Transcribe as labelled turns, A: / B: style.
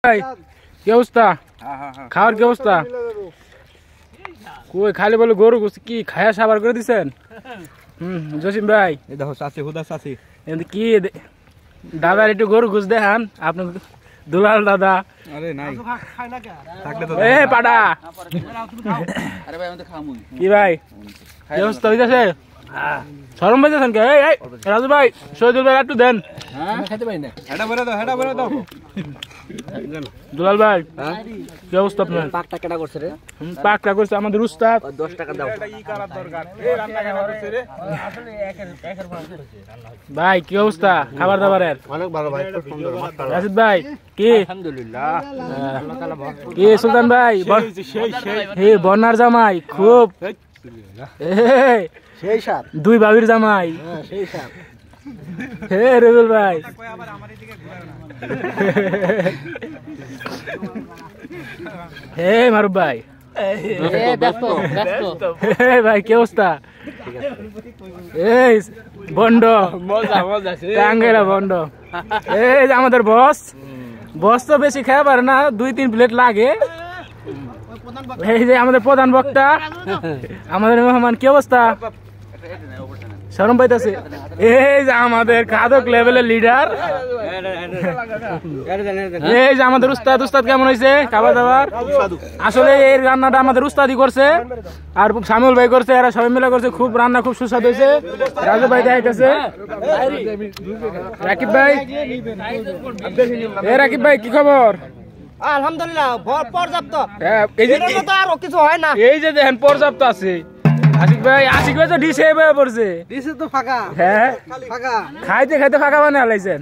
A: ভাই কি অবস্থা? খাওয়ার কি অবস্থা? কই খালি বলে গরু কি খায়া সাবার করে দিছেন? জসিম ভাই
B: এই দেখো চাচি হুদা চাচি
A: কি দাদার একটু গরু ঘুষ দেখান আপনার দুলাল দাদা।
B: আরে নাই থাকলে তো
A: এ পাডা
B: আরে ভাই আমি খামু
A: কি ভাই কি অবস্থা হইতাছে? শরম পাইতেছেন কে? এই রাজু ভাই শহীদুল ভাই একটু দেন।
B: হ্যাঁ খেতে পাই না। হেডা ভরে দাও
A: দুলাল ভাই কি অবস্থা আপনার?
B: পাকটা কেডা করছে রে?
A: পাকটা করছে আমাদের উস্তাদ।
B: 10 টাকা দাও। এটা ই করার দরকার। এই রান্না কেন হচ্ছে রে? আসলে একের পর
A: ভাই কি অবস্থা খাবার দাবারের?
B: অনেক ভালো ভাই, খুব সুন্দর মাশাআল্লাহ।
A: রাশিদ ভাই কি?
B: আলহামদুলিল্লাহ আল্লাহ তাআলা
A: কি সুলতান ভাই হে বন্যার জামাই খুব
B: সেই সাত
A: দুই ভাবির জামাই
B: সেই সাত
A: হে রবিউল ভাই হে মারুফ ভাই ভাই কি অবস্থা? এই বন্ড টাঙ্গেরা বন্ড এই যে আমাদের বস তো বেশি খেয়ে পারে না, 2-3 প্লেট লাগে। এই যে আমাদের প্রধান বক্তা আমাদের মেহমান কি অবস্থা? শরম পাইতেছে। এই যে আমাদের খাদক লেভেলের লিডার এই যে আমাদের উস্তাদ কেমন হয়েছে খাবার দাবার? আসলে এই রান্নাটা আমাদের উস্তাদই করছে আর শামিউল ভাই করছে, এরা সবাই মিলে করছে। খুব রান্না খুব সুস্বাদু হয়েছে। রাজু ভাই দেখাইতেছে। রাকিব ভাই রাকিব ভাই কি খবর?
B: আলহামদুলিল্লাহ পর্যাপ্ত।
A: আরো কিছু হয় না, এই যে দেখেন পর্যাপ্ত আছে। আশিক ভাই তো ডিসে পড়ছে,
B: ডিসে তো ফাঁকা।
A: হ্যাঁ
B: ফাঁকা
A: খাইতে ফাঁকা বানিয়ে লাইছেন।